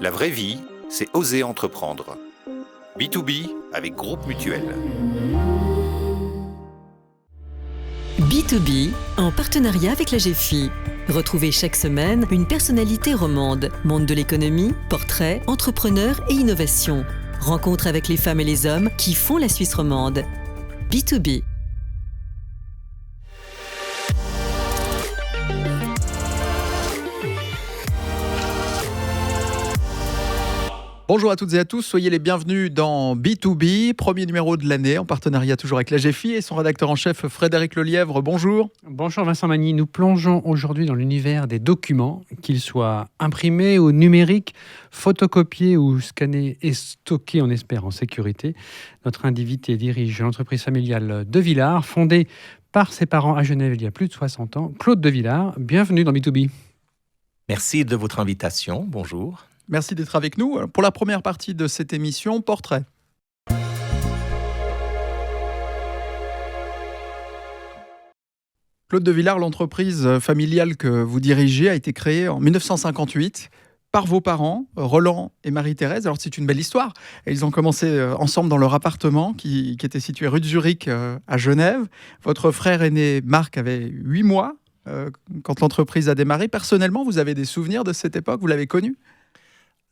La vraie vie, c'est oser entreprendre. B2B avec Groupe Mutuel. B2B, en partenariat avec la GFI. Retrouvez chaque semaine une personnalité romande, monde de l'économie, portrait, entrepreneur et innovation. Rencontre avec les femmes et les hommes qui font la Suisse romande. B2B. Bonjour à toutes et à tous, soyez les bienvenus dans B2B, premier numéro de l'année, en partenariat toujours avec la GFI et son rédacteur en chef Frédéric Lelièvre. Bonjour. Bonjour Vincent Magny, nous plongeons aujourd'hui dans l'univers des documents, qu'ils soient imprimés ou numériques, photocopiés ou scannés et stockés, on espère, en sécurité. Notre invité dirige l'entreprise familiale De Villard, fondée par ses parents à Genève il y a plus de 60 ans. Claude De Villard, bienvenue dans B2B. Merci de votre invitation, bonjour. Merci d'être avec nous. Pour la première partie de cette émission, portrait. Claude De Villard, l'entreprise familiale que vous dirigez a été créée en 1958 par vos parents, Roland et Marie-Thérèse. Alors c'est une belle histoire. Ils ont commencé ensemble dans leur appartement qui était situé rue de Zurich à Genève. Votre frère aîné Marc avait 8 mois quand l'entreprise a démarré. Personnellement, vous avez des souvenirs de cette époque? Vous l'avez connue?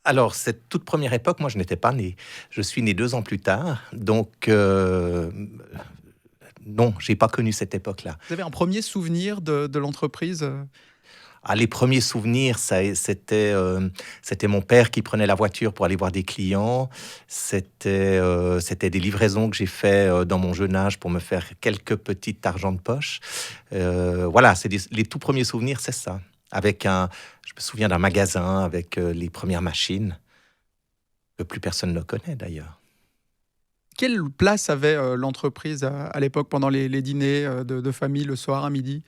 Alors, cette toute première époque, moi, je n'étais pas né. Je suis né 2 ans plus tard, donc non, j'ai pas connu cette époque-là. Vous avez un premier souvenir de l'entreprise? Les premiers souvenirs, c'était mon père qui prenait la voiture pour aller voir des clients. C'était des livraisons que j'ai fait dans mon jeune âge pour me faire quelques petits argent de poche. Voilà, les tout premiers souvenirs, c'est ça. Je me souviens d'un magasin avec les premières machines, que plus personne ne connaît d'ailleurs. Quelle place avait l'entreprise à l'époque pendant les dîners de famille le soir à midi?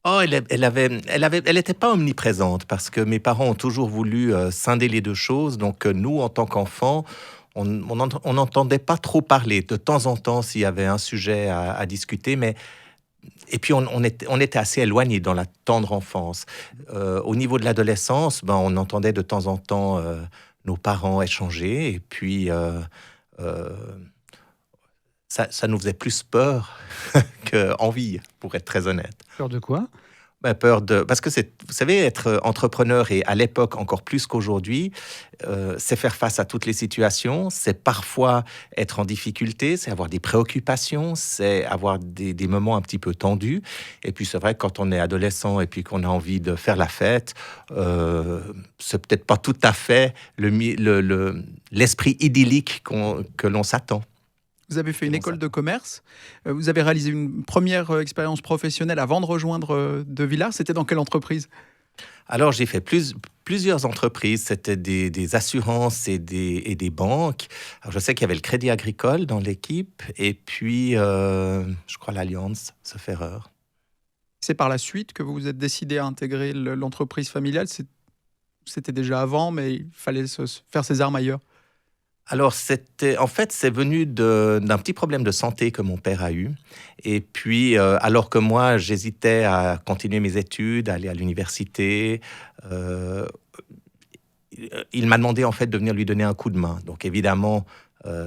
Elle était pas omniprésente parce que mes parents ont toujours voulu scinder les deux choses. Donc nous, en tant qu'enfants, on n'entendait pas trop parler. De temps en temps, s'il y avait un sujet à discuter, mais et puis on était assez éloignés dans la tendre enfance. Au niveau de l'adolescence, on entendait de temps en temps nos parents échanger, et puis ça nous faisait plus peur qu'envie, pour être très honnête. Peur de quoi? Parce que vous savez, être entrepreneur, et à l'époque encore plus qu'aujourd'hui, c'est faire face à toutes les situations, c'est parfois être en difficulté, c'est avoir des préoccupations, c'est avoir des moments un petit peu tendus. Et puis c'est vrai que quand on est adolescent et puis qu'on a envie de faire la fête, c'est peut-être pas tout à fait l'esprit idyllique que l'on s'attend. Vous avez fait une école de commerce, vous avez réalisé une première expérience professionnelle avant de rejoindre De Villard. C'était dans quelle entreprise? Alors, j'ai fait plusieurs entreprises. C'était des assurances et des banques. Alors, je sais qu'il y avait le Crédit Agricole dans l'équipe, et puis, je crois, l'Alliance, sauf erreur. C'est par la suite que vous vous êtes décidé à intégrer l'entreprise familiale. C'était déjà avant, mais il fallait faire ses armes ailleurs. Alors, c'est venu d'un petit problème de santé que mon père a eu. Et puis, alors que moi, j'hésitais à continuer mes études, à aller à l'université, il m'a demandé en fait de venir lui donner un coup de main. Donc, évidemment,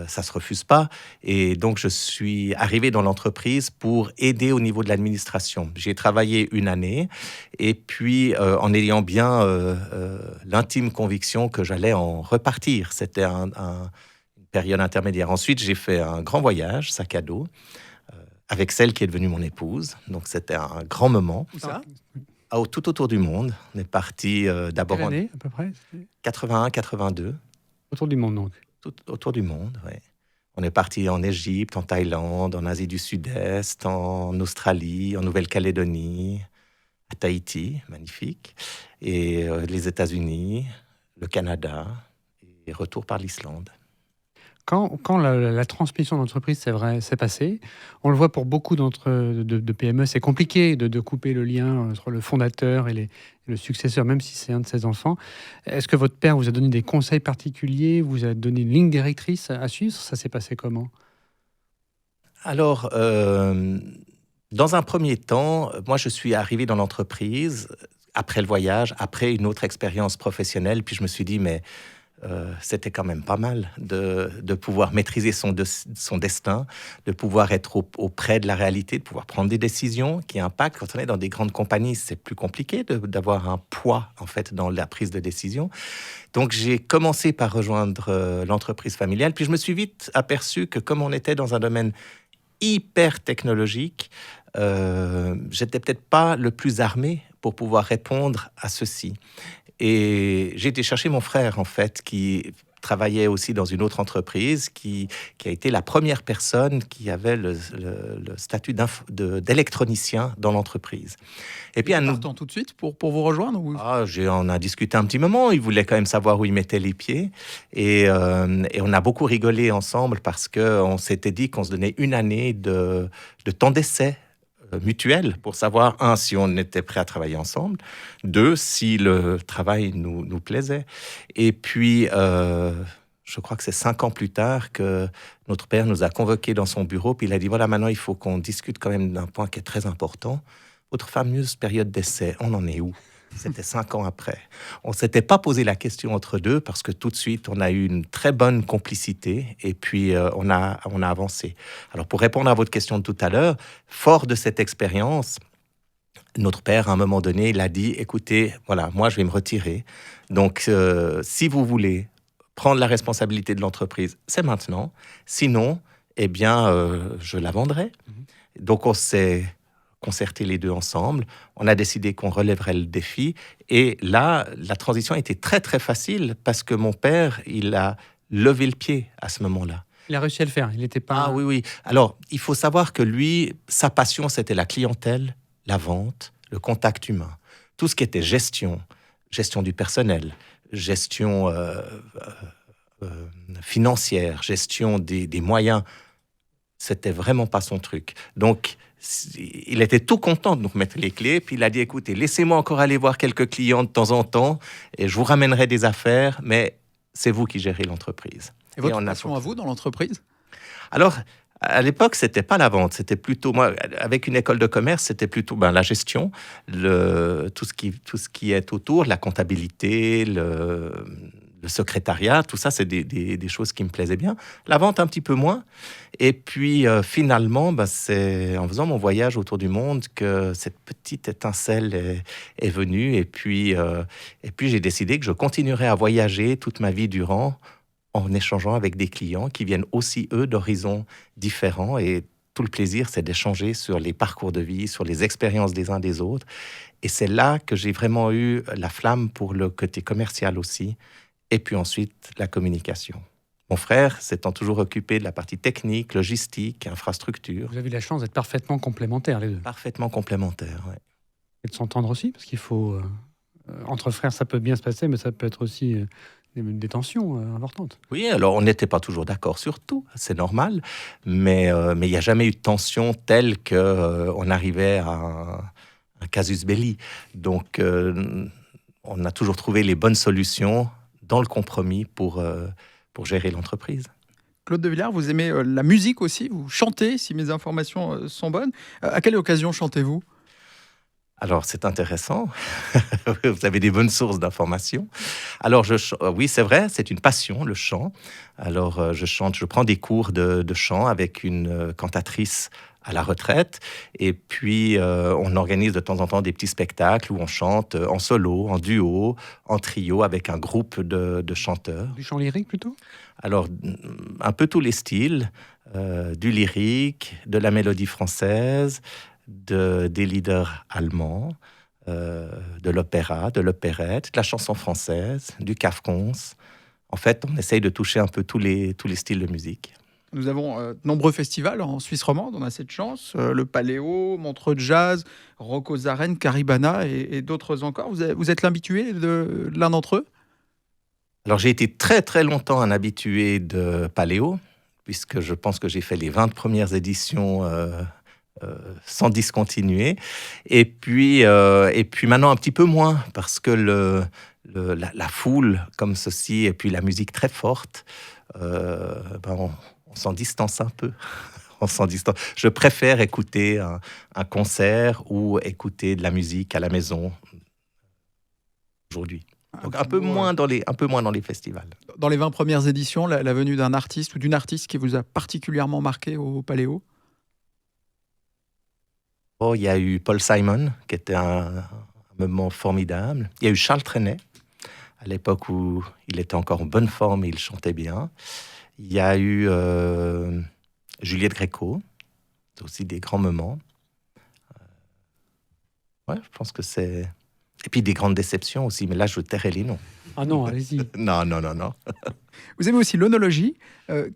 ça se refuse pas. Et donc, je suis arrivé dans l'entreprise pour aider au niveau de l'administration. J'ai travaillé 1 année, et puis en ayant bien l'intime conviction que j'allais en repartir. C'était une période intermédiaire. Ensuite, j'ai fait un grand voyage, sac à dos, avec celle qui est devenue mon épouse. Donc, c'était un grand moment. Où ça? Tout autour du monde. On est parti d'abord Quelle année, à peu près? 81, 82. Autour du monde, donc. Tout autour du monde, oui. On est parti en Égypte, en Thaïlande, en Asie du Sud-Est, en Australie, en Nouvelle-Calédonie, à Tahiti, magnifique, et les États-Unis, le Canada, et retour par l'Islande. Quand la transmission d'entreprise, c'est vrai, s'est passée, on le voit pour beaucoup de PME, c'est compliqué de couper le lien entre le fondateur et le successeur, même si c'est un de ses enfants. Est-ce que votre père vous a donné des conseils particuliers, vous a donné une ligne directrice à suivre? Ça s'est passé comment? Alors, dans un premier temps, moi je suis arrivé dans l'entreprise après le voyage, après une autre expérience professionnelle, puis je me suis dit, mais c'était quand même pas mal de pouvoir maîtriser son destin, de pouvoir être auprès de la réalité, de pouvoir prendre des décisions qui impactent. Quand on est dans des grandes compagnies, c'est plus compliqué d'avoir un poids en fait dans la prise de décision. Donc j'ai commencé par rejoindre l'entreprise familiale, puis je me suis vite aperçu que comme on était dans un domaine hyper technologique, j'étais peut-être pas le plus armé pour pouvoir répondre à ceci. Et j'ai été chercher mon frère, en fait, qui travaillait aussi dans une autre entreprise, qui a été la première personne qui avait le statut d'électronicien dans l'entreprise. Et puis, Partant tout de suite pour vous rejoindre ou... On a discuté un petit moment. Il voulait quand même savoir où il mettait les pieds. Et on a beaucoup rigolé ensemble parce qu'on s'était dit qu'on se donnait une année de temps d'essai mutuel pour savoir, un, si on était prêt à travailler ensemble, deux, si le travail nous plaisait. Et puis, je crois que c'est 5 ans plus tard que notre père nous a convoqués dans son bureau, puis il a dit, voilà, maintenant, il faut qu'on discute quand même d'un point qui est très important. Votre fameuse période d'essai, on en est où? C'était 5 ans après. On ne s'était pas posé la question entre deux parce que tout de suite, on a eu une très bonne complicité et puis on a avancé. Alors, pour répondre à votre question de tout à l'heure, fort de cette expérience, notre père, à un moment donné, il a dit, écoutez, voilà, moi, je vais me retirer. Donc, si vous voulez prendre la responsabilité de l'entreprise, c'est maintenant. Sinon, eh bien, je la vendrai. Donc, on s'est concerté les deux ensemble. On a décidé qu'on relèverait le défi. Et là, la transition a été très, très facile parce que mon père, il a levé le pied à ce moment-là. Il a réussi à le faire. Il n'était pas... Ah oui, oui. Alors, il faut savoir que lui, sa passion, c'était la clientèle, la vente, le contact humain. Tout ce qui était gestion du personnel, gestion financière, gestion des moyens, c'était vraiment pas son truc. Donc, il était tout content de nous remettre les clés, puis il a dit, écoutez, laissez-moi encore aller voir quelques clients de temps en temps, et je vous ramènerai des affaires, mais c'est vous qui gérez l'entreprise. Et votre passion à vous dans l'entreprise? Alors, à l'époque, c'était pas la vente, c'était plutôt, moi, avec une école de commerce, c'était plutôt la gestion, tout ce qui est autour, la comptabilité, le secrétariat, tout ça, c'est des choses qui me plaisaient bien. La vente, un petit peu moins. Et puis, finalement, c'est en faisant mon voyage autour du monde que cette petite étincelle est venue. Et puis, j'ai décidé que je continuerais à voyager toute ma vie durant en échangeant avec des clients qui viennent aussi, eux, d'horizons différents. Et tout le plaisir, c'est d'échanger sur les parcours de vie, sur les expériences des uns des autres. Et c'est là que j'ai vraiment eu la flamme pour le côté commercial aussi. Et puis ensuite, la communication. Mon frère s'étant toujours occupé de la partie technique, logistique, infrastructure. Vous avez la chance d'être parfaitement complémentaires, les deux. Parfaitement complémentaires, oui. Et de s'entendre aussi, parce qu'il faut... entre frères, ça peut bien se passer, mais ça peut être aussi des tensions importantes. Oui, alors on n'était pas toujours d'accord sur tout, c'est normal. Mais il n'y a jamais eu de tension telle qu'on arrivait à un casus belli. Donc, on a toujours trouvé les bonnes solutions dans le compromis pour gérer l'entreprise. Claude de Villars, vous aimez la musique aussi, vous chantez, si mes informations sont bonnes. À quelle occasion chantez-vous? Alors, c'est intéressant. Vous avez des bonnes sources d'informations. Alors, oui, c'est vrai, c'est une passion, le chant. Alors, je prends des cours de chant avec une cantatrice à la retraite. Et puis, on organise de temps en temps des petits spectacles où on chante en solo, en duo, en trio, avec un groupe de chanteurs. Du chant lyrique, plutôt? Alors, un peu tous les styles. Du lyrique, de la mélodie française, des leaders allemands, de l'opéra, de l'opérette, de la chanson française, du Kafkons. En fait, on essaye de toucher un peu tous les styles de musique. Nous avons de nombreux festivals en Suisse romande, on a cette chance. Le Paléo, Montreux Jazz, Rock aux Arènes, Caribana et d'autres encore. Vous êtes l'habitué de l'un d'entre eux? Alors, j'ai été très très longtemps un habitué de Paléo, puisque je pense que j'ai fait les 20 premières éditions sans discontinuer. Et puis maintenant un petit peu moins, parce que la foule comme ceci, et puis la musique très forte, on s'en distance un peu. On s'en distance. Je préfère écouter un concert ou écouter de la musique à la maison, aujourd'hui. Donc un peu moins dans les festivals. Dans les 20 premières éditions, la venue d'un artiste ou d'une artiste qui vous a particulièrement marqué au Paléo? Il y a eu Paul Simon, qui était un moment formidable. Il y a eu Charles Trenet, à l'époque où il était encore en bonne forme et il chantait bien. Il y a eu Juliette Gréco, c'est aussi des grands moments. Ouais, je pense que c'est... Et puis des grandes déceptions aussi, mais là je tairai les noms. Ah non, allez-y. Non. Vous aimez aussi l'œnologie.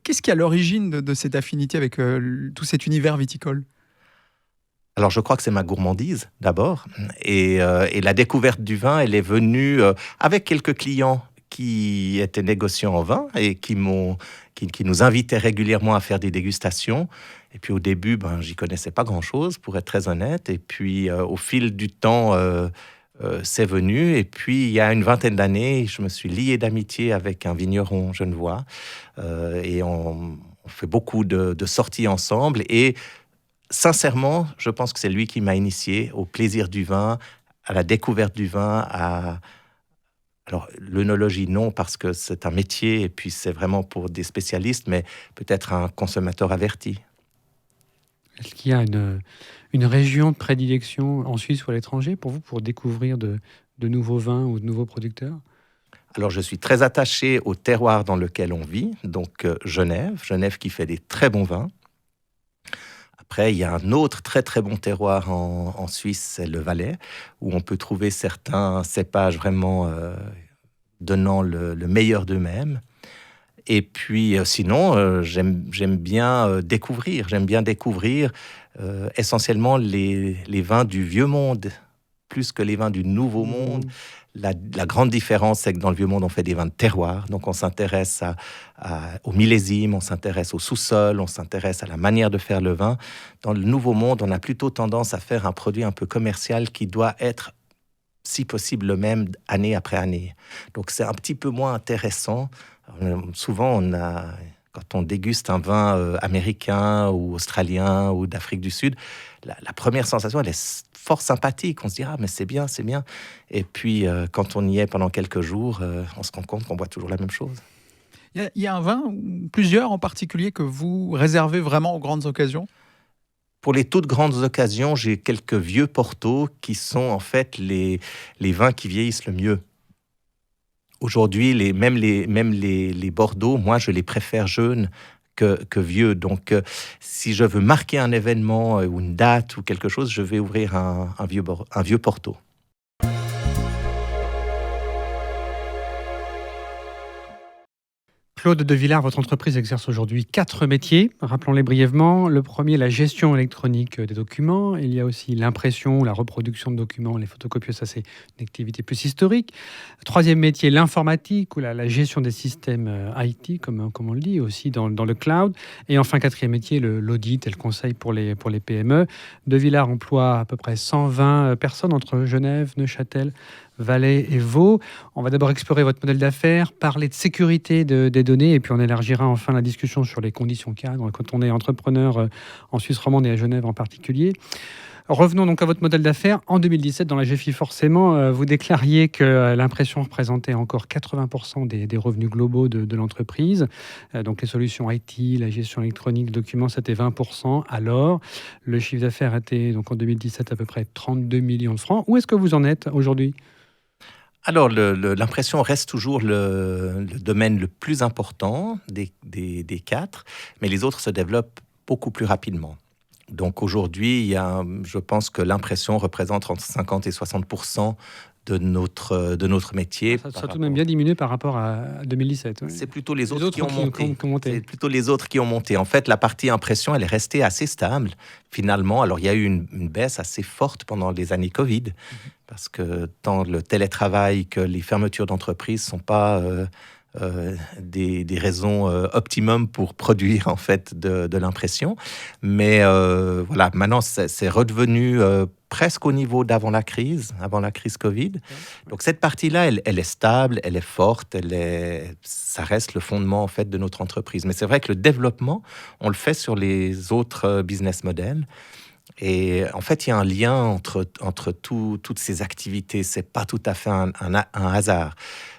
Qu'est-ce qui est à l'origine de cette affinité avec tout cet univers viticole? Alors je crois que c'est ma gourmandise d'abord. Et la découverte du vin, elle est venue avec quelques clients qui étaient négociants en vin et qui nous invitaient régulièrement à faire des dégustations. Et puis au début, j'y connaissais pas grand-chose, pour être très honnête. Et puis au fil du temps, c'est venu. Et puis il y a une vingtaine d'années, je me suis lié d'amitié avec un vigneron genevois. Et on fait beaucoup de sorties ensemble. Et sincèrement, je pense que c'est lui qui m'a initié au plaisir du vin, à la découverte du vin, Alors, l'œnologie, non, parce que c'est un métier et puis c'est vraiment pour des spécialistes, mais peut-être un consommateur averti. Est-ce qu'il y a une région de prédilection en Suisse ou à l'étranger pour vous, pour découvrir de nouveaux vins ou de nouveaux producteurs? Alors, je suis très attaché au terroir dans lequel on vit, donc Genève qui fait des très bons vins. Après, il y a un autre très très bon terroir en Suisse, c'est le Valais, où on peut trouver certains cépages vraiment donnant le meilleur d'eux-mêmes. Et puis sinon, j'aime bien découvrir. J'aime bien découvrir essentiellement les vins du vieux monde, plus que les vins du nouveau monde. La grande différence, c'est que dans le vieux monde, on fait des vins de terroir. Donc, on s'intéresse au millésime, on s'intéresse au sous-sol, on s'intéresse à la manière de faire le vin. Dans le nouveau monde, on a plutôt tendance à faire un produit un peu commercial qui doit être, si possible, le même année après année. Donc, c'est un petit peu moins intéressant. Souvent, quand on déguste un vin américain ou australien ou d'Afrique du Sud, la première sensation, elle est fort sympathique. On se dit, ah, mais c'est bien. Et puis, quand on y est pendant quelques jours, on se rend compte qu'on boit toujours la même chose. Il y a un vin, plusieurs en particulier, que vous réservez vraiment aux grandes occasions? Pour les toutes grandes occasions, j'ai quelques vieux Porto qui sont en fait les vins qui vieillissent le mieux. Aujourd'hui, même les Bordeaux, moi, je les préfère jeunes que vieux. Donc, si je veux marquer un événement ou une date ou quelque chose, je vais ouvrir un vieux Porto. Claude de Villard, votre entreprise exerce aujourd'hui 4 métiers. Rappelons-les brièvement. Le premier, la gestion électronique des documents. Il y a aussi l'impression, la reproduction de documents, les photocopies, ça c'est une activité plus historique. Troisième métier, l'informatique ou la gestion des systèmes IT, comme on le dit, aussi dans le cloud. Et enfin, quatrième métier, l'audit et le conseil pour les PME. De Villard emploie à peu près 120 personnes entre Genève, Neuchâtel, Valais et Vaud. On va d'abord explorer votre modèle d'affaires, parler de sécurité des données, et puis on élargira enfin la discussion sur les conditions cadres quand on est entrepreneur en Suisse romande et à Genève en particulier. Revenons donc à votre modèle d'affaires. En 2017, dans la GFI, forcément, vous déclariez que l'impression représentait encore 80% des revenus globaux de l'entreprise. Donc les solutions IT, la gestion électronique de documents, c'était 20%. Alors, le chiffre d'affaires était donc en 2017 à peu près 32 millions de francs. Où est-ce que vous en êtes aujourd'hui ? Alors, l'impression reste toujours le domaine le plus important des 4, mais les autres se développent beaucoup plus rapidement. Donc aujourd'hui, je pense que l'impression représente entre 50 et 60% de notre métier. Ça a tout de même bien diminué par rapport à 2017. Oui. C'est plutôt les autres qui ont monté. C'est plutôt les autres qui ont monté. En fait, la partie impression, elle est restée assez stable, finalement. Alors, il y a eu une baisse assez forte pendant les années Covid, parce que tant le télétravail que les fermetures d'entreprises ne sont pas des raisons optimum pour produire en fait de l'impression. Mais voilà, maintenant, c'est redevenu presque au niveau d'avant la crise Covid. Donc cette partie-là, elle est stable, elle est forte, ça reste le fondement en fait de notre entreprise. Mais c'est vrai que le développement, on le fait sur les autres business models. Et en fait, il y a un lien entre toutes ces activités. C'est pas tout à fait un hasard.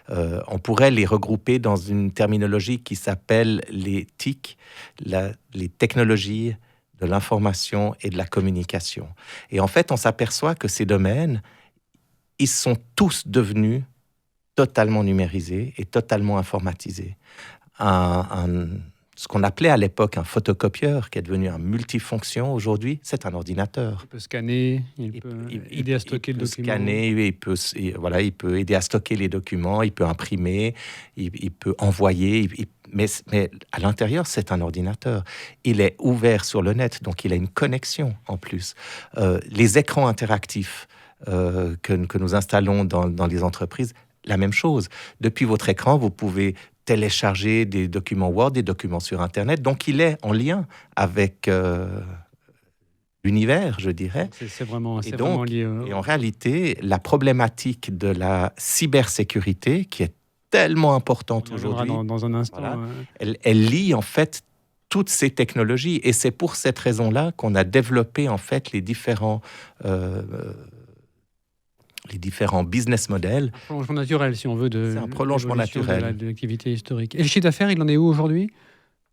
On pourrait les regrouper dans une terminologie qui s'appelle les TIC, les technologies de l'information et de la communication. Et en fait, on s'aperçoit que ces domaines, ils sont tous devenus totalement numérisés et totalement informatisés. Ce qu'on appelait à l'époque un photocopieur, qui est devenu un multifonction aujourd'hui, c'est un ordinateur. Il peut scanner, il peut aider à stocker le document. Scanner, il peut aider à stocker les documents, il peut imprimer, il peut envoyer, mais à l'intérieur, c'est un ordinateur. Il est ouvert sur le net, donc il a une connexion en plus. Les écrans interactifs que nous installons dans les entreprises, la même chose. Depuis votre écran, vous pouvez télécharger des documents Word, des documents sur Internet. Donc, il est en lien avec l'univers, je dirais. C'est vraiment lié. Et en réalité, la problématique de la cybersécurité, qui est tellement importante aujourd'hui, dans un instant. Voilà, elle lie en fait toutes ces technologies. Et c'est pour cette raison-là qu'on a développé en fait les différents business models. Un prolongement naturel, si on veut, c'est un prolongement naturel de l'activité historique. Et le chiffre d'affaires, il en est où aujourd'hui ?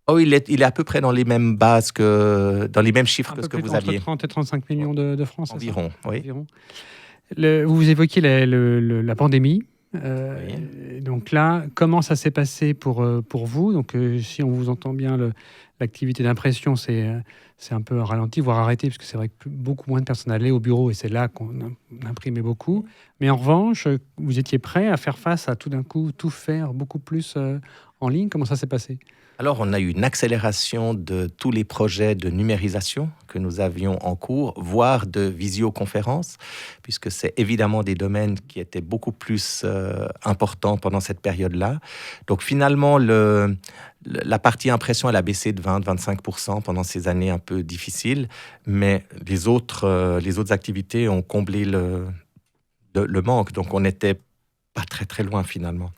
Oh, il est à peu près dans les mêmes bases dans les mêmes chiffres que ce que vous aviez. Entre 30 et 35 millions de francs, environ, c'est ça ? Oui. Environ. Vous évoquiez la pandémie. Oui. Donc là, comment ça s'est passé pour vous ? Donc, si on vous entend bien, l'activité d'impression, c'est un peu ralenti, voire arrêté, parce que c'est vrai que beaucoup moins de personnes allaient au bureau, et c'est là qu'on imprimait beaucoup. Mais en revanche, vous étiez prêt à faire face à tout d'un coup, tout faire beaucoup plus en ligne. Comment ça s'est passé ? Alors, on a eu une accélération de tous les projets de numérisation que nous avions en cours, voire de visioconférence, puisque c'est évidemment des domaines qui étaient beaucoup plus importants pendant cette période-là. Donc, finalement, la partie impression, elle a baissé de 20-25% pendant ces années un peu difficiles, mais les autres activités ont comblé le manque. Donc, on n'était pas très, très loin, finalement.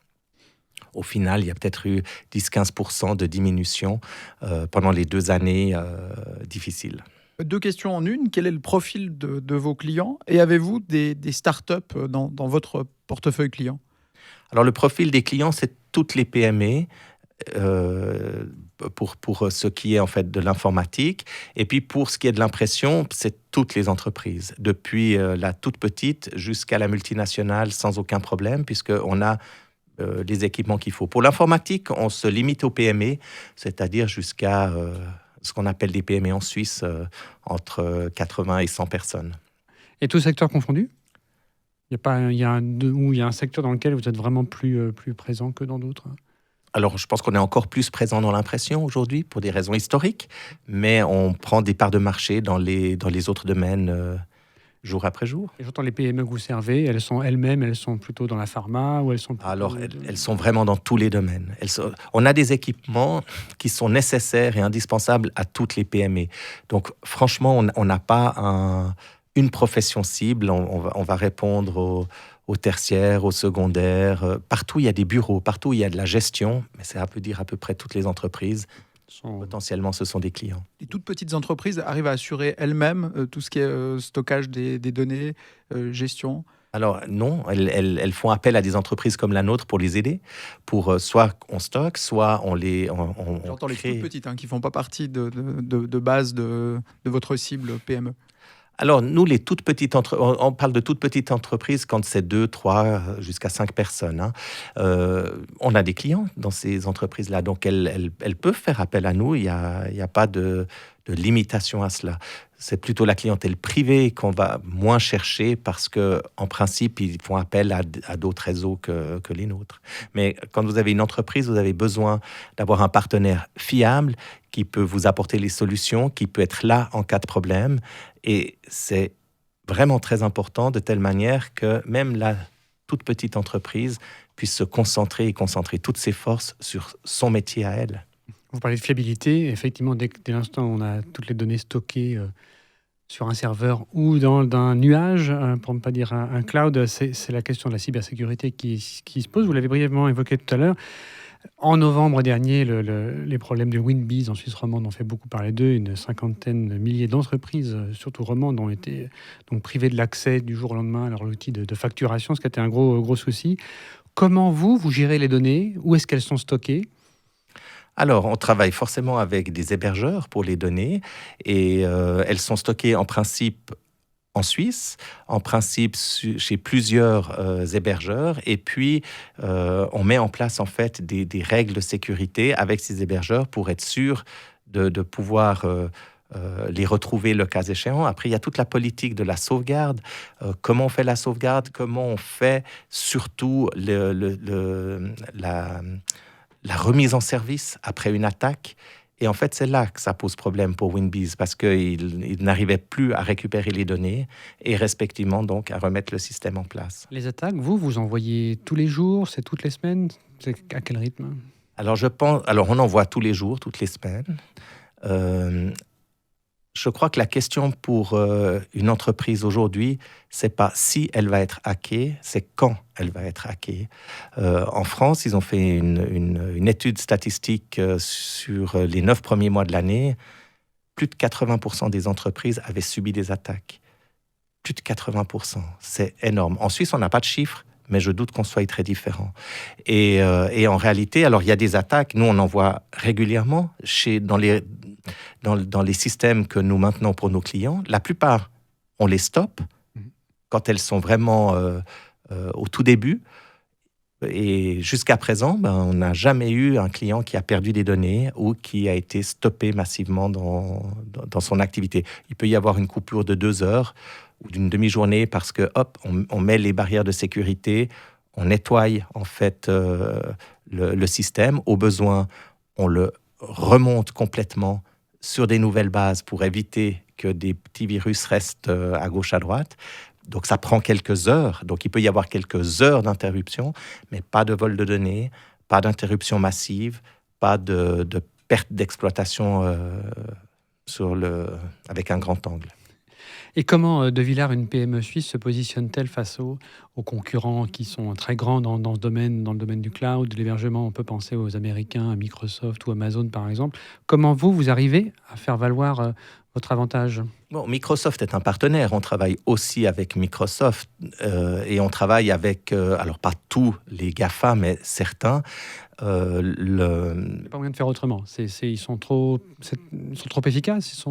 Au final, il y a peut-être eu 10-15% de diminution pendant les 2 années difficiles. 2 questions en une. Quel est le profil de vos clients ? Et avez-vous des startups dans votre portefeuille client ? Alors, le profil des clients, c'est toutes les PME pour ce qui est en fait de l'informatique. Et puis, pour ce qui est de l'impression, c'est toutes les entreprises. Depuis la toute petite jusqu'à la multinationale, sans aucun problème, puisqu'on a les équipements qu'il faut. Pour l'informatique, on se limite aux PME, c'est-à-dire jusqu'à ce qu'on appelle des PME en Suisse, entre 80 et 100 personnes. Et tout secteur confondu ? Il y a un secteur dans lequel vous êtes vraiment plus présent que dans d'autres ? Alors, je pense qu'on est encore plus présent dans l'impression aujourd'hui, pour des raisons historiques, mais on prend des parts de marché dans les autres domaines jour après jour. Et j'entends les PME que vous servez, elles sont plutôt dans la pharma ou elles sont plutôt... Alors, elles sont vraiment dans tous les domaines. On a des équipements qui sont nécessaires et indispensables à toutes les PME. Donc, franchement, on n'a pas une profession cible. On va répondre aux tertiaires, aux secondaires. Partout, il y a des bureaux. Partout, il y a de la gestion. Mais c'est à peu près toutes les entreprises. Potentiellement, ce sont des clients. Les toutes petites entreprises arrivent à assurer elles-mêmes tout ce qui est stockage des données, gestion ? Alors non, elles font appel à des entreprises comme la nôtre pour les aider. Pour soit on stocke, soit on J'entends crée... les toutes petites qui ne font pas partie de base de votre cible PME. Alors, nous, les toutes petites on parle de toutes petites entreprises quand c'est 2, 3, jusqu'à 5 personnes. On a des clients dans ces entreprises-là, donc elles peuvent faire appel à nous. Il y a pas de limitation à cela. C'est plutôt la clientèle privée qu'on va moins chercher parce que, en principe, ils font appel à d'autres réseaux que les nôtres. Mais quand vous avez une entreprise, vous avez besoin d'avoir un partenaire fiable qui peut vous apporter les solutions, qui peut être là en cas de problème. Et c'est vraiment très important de telle manière que même la toute petite entreprise puisse se concentrer toutes ses forces sur son métier à elle. Vous parlez de fiabilité. Effectivement, dès l'instant où on a toutes les données stockées sur un serveur ou dans un nuage, pour ne pas dire un cloud, c'est la question de la cybersécurité qui se pose. Vous l'avez brièvement évoqué tout à l'heure. En novembre dernier, les problèmes de Winbiz en Suisse romande ont fait beaucoup parler d'eux. Une cinquantaine de milliers d'entreprises, surtout romandes, ont été donc privées de l'accès du jour au lendemain à leur outil de facturation, ce qui a été un gros souci. Comment vous gérez les données? Où est-ce qu'elles sont stockées? Alors, on travaille forcément avec des hébergeurs pour les données et elles sont stockées en principe en Suisse, en principe chez plusieurs hébergeurs, et puis on met en place en fait des règles de sécurité avec ces hébergeurs pour être sûr de pouvoir les retrouver le cas échéant. Après, il y a toute la politique de la sauvegarde. Comment on fait la sauvegarde? Comment on fait surtout la remise en service après une attaque? Et en fait, c'est là que ça pose problème pour Winbiz parce qu'ils n'arrivaient plus à récupérer les données et respectivement donc à remettre le système en place. Les attaques, vous envoyez tous les jours? C'est toutes les semaines? C'est à quel rythme? Alors, on envoie tous les jours, toutes les semaines. Je crois que la question pour une entreprise aujourd'hui, c'est pas si elle va être hackée, c'est quand elle va être hackée. En France, ils ont fait une étude statistique sur les 9 premiers mois de l'année. Plus de 80% des entreprises avaient subi des attaques. Plus de 80%, c'est énorme. En Suisse, on n'a pas de chiffres, mais je doute qu'on soit très différent. Et en réalité, alors il y a des attaques, nous on en voit régulièrement dans les systèmes que nous maintenons pour nos clients. La plupart, on les stoppe quand elles sont vraiment au tout début. Et jusqu'à présent, on n'a jamais eu un client qui a perdu des données ou qui a été stoppé massivement dans son activité. Il peut y avoir une coupure de 2 heures ou d'une demi-journée parce que, on met les barrières de sécurité, on nettoie en fait le système. Au besoin, on le remonte complètement sur des nouvelles bases pour éviter que des petits virus restent à gauche, à droite. Donc, ça prend quelques heures. Donc, il peut y avoir quelques heures d'interruption, mais pas de vol de données, pas d'interruption massive, pas de perte d'exploitation avec un grand angle. Et comment De Villard, une PME suisse, se positionne-t-elle face aux concurrents qui sont très grands dans le domaine du cloud, de l'hébergement? On peut penser aux Américains, à Microsoft ou Amazon par exemple. Comment vous arrivez à faire valoir votre avantage? Bon, Microsoft est un partenaire. On travaille aussi avec Microsoft et on travaille avec, alors pas tous les GAFA, mais certains. Il n'y a pas moyen de faire autrement. Ils sont trop efficaces.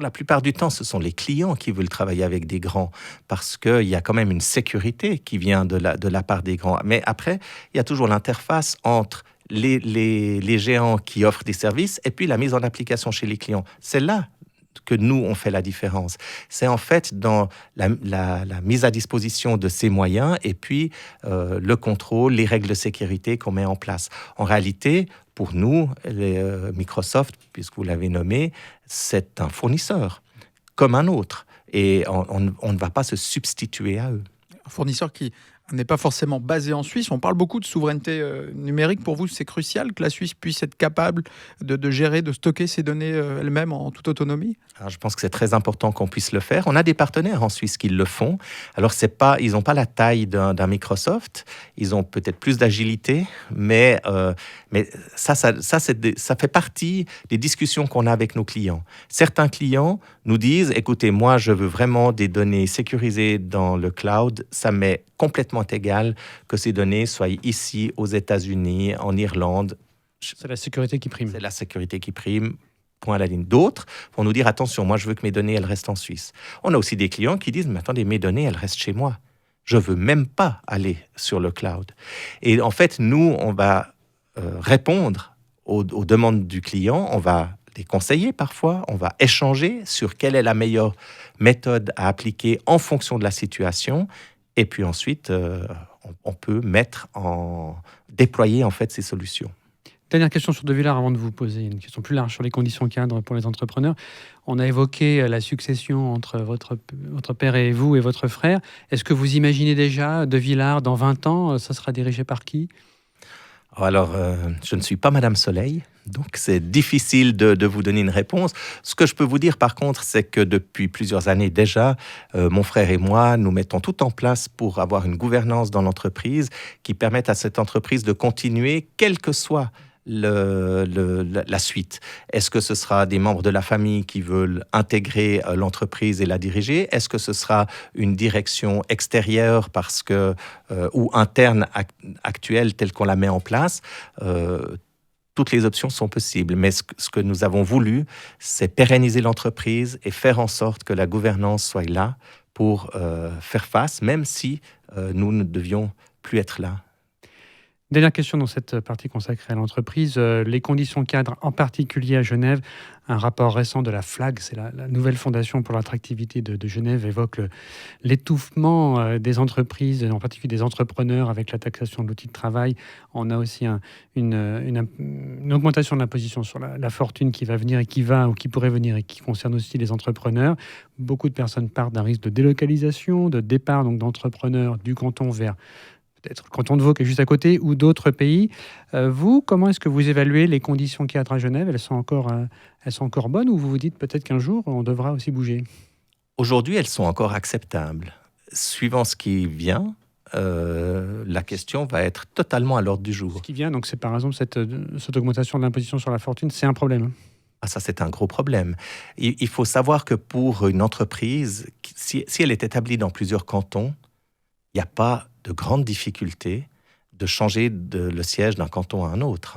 La plupart du temps, ce sont les clients qui veulent travailler avec des grands parce qu'il y a quand même une sécurité qui vient de la part des grands. Mais après, il y a toujours l'interface entre les géants qui offrent des services et puis la mise en application chez les clients. C'est là que nous, on fait la différence. C'est en fait dans la mise à disposition de ces moyens et puis le contrôle, les règles de sécurité qu'on met en place. En réalité, pour nous, Microsoft, puisque vous l'avez nommé, c'est un fournisseur comme un autre. Et on ne va pas se substituer à eux. Un fournisseur qui n'est pas forcément basé en Suisse. On parle beaucoup de souveraineté numérique. Pour vous, c'est crucial que la Suisse puisse être capable de gérer, de stocker ses données elle-même en toute autonomie? Alors, je pense que c'est très important qu'on puisse le faire. On a des partenaires en Suisse qui le font. Alors, ils n'ont pas la taille d'un Microsoft. Ils ont peut-être plus d'agilité, mais ça fait partie des discussions qu'on a avec nos clients. Certains clients nous disent, écoutez, moi, je veux vraiment des données sécurisées dans le cloud. Ça m'est complètement égal que ces données soient ici, aux États-Unis, en Irlande. C'est la sécurité qui prime. C'est la sécurité qui prime. Point à la ligne. D'autres vont nous dire, attention, moi, je veux que mes données, elles restent en Suisse. On a aussi des clients qui disent, mais attendez, mes données, elles restent chez moi. Je veux même pas aller sur le cloud. Et en fait, nous, on va répondre aux demandes du client, on va les conseiller parfois, on va échanger sur quelle est la meilleure méthode à appliquer en fonction de la situation. Et puis ensuite, on peut déployer en fait ces solutions. Dernière question sur De Villard avant de vous poser une question plus large sur les conditions cadres pour les entrepreneurs. On a évoqué la succession entre votre père et vous et votre frère. Est-ce que vous imaginez déjà De Villard dans 20 ans, ça sera dirigé par qui? Alors, je ne suis pas Madame Soleil, donc c'est difficile de vous donner une réponse. Ce que je peux vous dire par contre, c'est que depuis plusieurs années déjà, mon frère et moi, nous mettons tout en place pour avoir une gouvernance dans l'entreprise qui permette à cette entreprise de continuer, quel que soit la suite. Est-ce que ce sera des membres de la famille qui veulent intégrer l'entreprise et la diriger? Est-ce que ce sera une direction extérieure ou interne actuelle telle qu'on la met en place? Toutes les options sont possibles, mais ce que nous avons voulu, c'est pérenniser l'entreprise et faire en sorte que la gouvernance soit là pour faire face, même si nous ne devions plus être là. Dernière question dans cette partie consacrée à l'entreprise, les conditions cadres, en particulier à Genève. Un rapport récent de la FLAG, c'est la nouvelle fondation pour l'attractivité de Genève, évoque l'étouffement des entreprises, en particulier des entrepreneurs, avec la taxation de l'outil de travail. On a aussi une augmentation de l'imposition sur la fortune qui va venir et qui pourrait venir et qui concerne aussi les entrepreneurs. Beaucoup de personnes partent d'un risque de délocalisation, de départ donc d'entrepreneurs du canton vers peut-être le canton de Vaud qui est juste à côté, ou d'autres pays. Vous, comment est-ce que vous évaluez les conditions cadres à Genève? Elles sont encore bonnes, ou vous vous dites peut-être qu'un jour, on devra aussi bouger? Aujourd'hui, elles sont encore acceptables. Suivant ce qui vient, la question va être totalement à l'ordre du jour. Ce qui vient, donc c'est par exemple cette augmentation de l'imposition sur la fortune, c'est un problème. Ah, ça, c'est un gros problème. Il faut savoir que pour une entreprise, si elle est établie dans plusieurs cantons, il n'y a pas de grande difficulté de changer le siège d'un canton à un autre.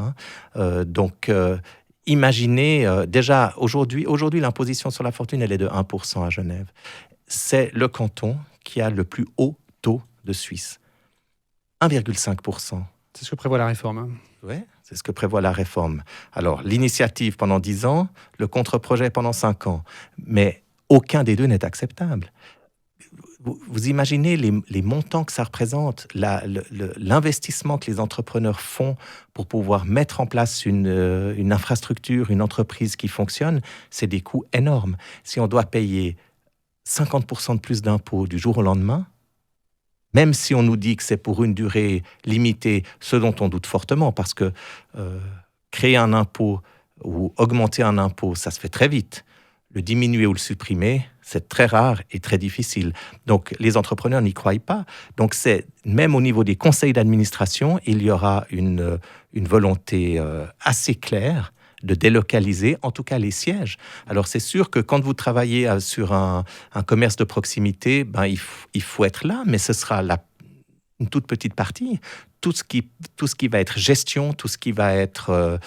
Imaginez, déjà, aujourd'hui, l'imposition sur la fortune, elle est de 1% à Genève. C'est le canton qui a le plus haut taux de Suisse. 1,5%. C'est ce que prévoit la réforme. Oui, c'est ce que prévoit la réforme. Alors, l'initiative pendant 10 ans, le contre-projet pendant 5 ans. Mais aucun des deux n'est acceptable. Vous imaginez les montants que ça représente, l'investissement que les entrepreneurs font pour pouvoir mettre en place une infrastructure, une entreprise qui fonctionne, c'est des coûts énormes. Si on doit payer 50% de plus d'impôts du jour au lendemain, même si on nous dit que c'est pour une durée limitée, ce dont on doute fortement, parce que créer un impôt ou augmenter un impôt, ça se fait très vite. Le diminuer ou le supprimer, c'est très rare et très difficile. Donc, les entrepreneurs n'y croient pas. Donc, même au niveau des conseils d'administration, il y aura une volonté assez claire de délocaliser, en tout cas, les sièges. Alors, c'est sûr que quand vous travaillez sur un commerce de proximité, il faut être là, mais ce sera une toute petite partie. Tout ce qui va être gestion, tout ce qui va être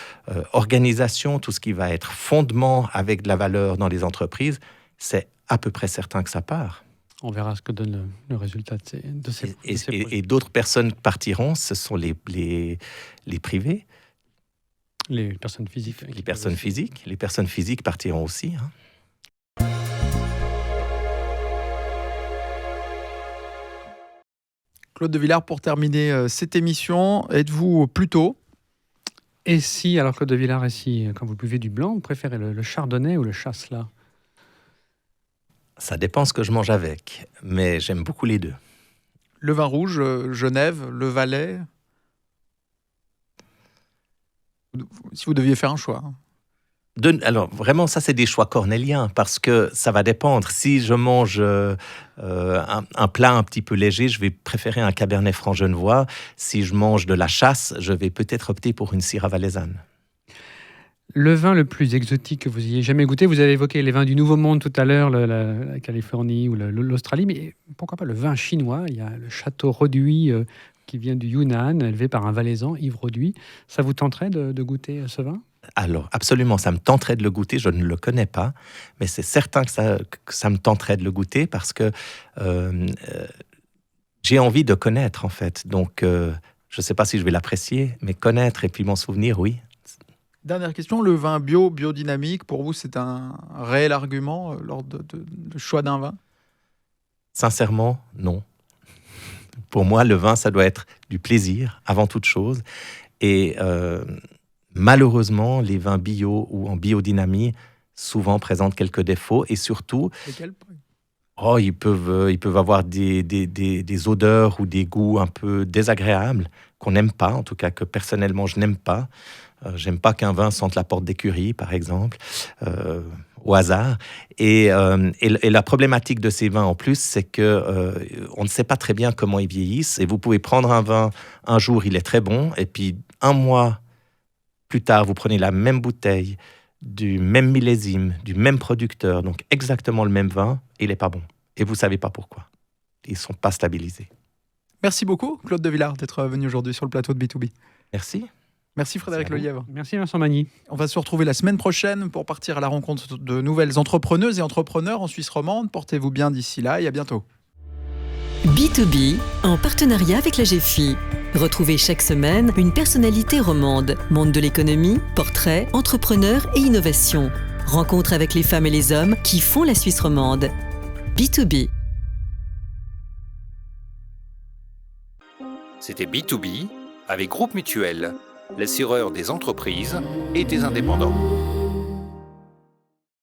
organisation, tout ce qui va être fondement avec de la valeur dans les entreprises, c'est à peu près certain que ça part. On verra ce que donne le résultat de ces projets. Et d'autres personnes partiront, ce sont les privés. Les personnes physiques. Les personnes physiques partiront aussi. Claude de Villars, pour terminer cette émission, êtes-vous plutôt? Et si, alors Claude de Villars, quand vous buvez du blanc, vous préférez le chardonnay ou le chasselas? Ça dépend ce que je mange avec, mais j'aime beaucoup les deux. Le vin rouge, Genève, le Valais? Si vous deviez faire un choix. Alors, vraiment, ça, c'est des choix cornéliens, parce que ça va dépendre. Si je mange un plat un petit peu léger, je vais préférer un cabernet franc genevois. Si je mange de la chasse, je vais peut-être opter pour une syrah valaisanne. Le vin le plus exotique que vous ayez jamais goûté, vous avez évoqué les vins du Nouveau Monde tout à l'heure, la Californie ou l'Australie, mais pourquoi pas le vin chinois? Il y a le château Roduit qui vient du Yunnan, élevé par un Valaisan, Yves Roduit. Ça vous tenterait de goûter ce vin? Alors, absolument, ça me tenterait de le goûter. Je ne le connais pas, mais c'est certain que ça me tenterait de le goûter parce que j'ai envie de connaître, en fait. Donc, je ne sais pas si je vais l'apprécier, mais connaître et puis m'en souvenir, oui. Dernière question, le vin biodynamique, pour vous, c'est un réel argument lors de choix d'un vin? Sincèrement, non. Pour moi, le vin, ça doit être du plaisir, avant toute chose. Et malheureusement, les vins bio ou en biodynamie souvent présentent quelques défauts. Et surtout, lesquels? Ils peuvent avoir des odeurs ou des goûts un peu désagréables qu'on n'aime pas, en tout cas que personnellement je n'aime pas. J'aime pas qu'un vin sente la porte d'écurie, par exemple, au hasard. Et la problématique de ces vins, en plus, c'est que on ne sait pas très bien comment ils vieillissent. Et vous pouvez prendre un vin, un jour, il est très bon, et puis un mois plus tard, vous prenez la même bouteille, du même millésime, du même producteur, donc exactement le même vin, et il n'est pas bon. Et vous ne savez pas pourquoi. Ils ne sont pas stabilisés. Merci beaucoup, Claude de Villard, d'être venu aujourd'hui sur le plateau de B2B. Merci. Merci Frédéric Lelièvre. Merci Vincent Magny. On va se retrouver la semaine prochaine pour partir à la rencontre de nouvelles entrepreneuses et entrepreneurs en Suisse romande. Portez-vous bien d'ici là et à bientôt. B2B, en partenariat avec la GFI. Retrouvez chaque semaine une personnalité romande, monde de l'économie, portrait, entrepreneur et innovation. Rencontre avec les femmes et les hommes qui font la Suisse romande. B2B. C'était B2B avec Groupe Mutuel, l'assureur des entreprises et des indépendants.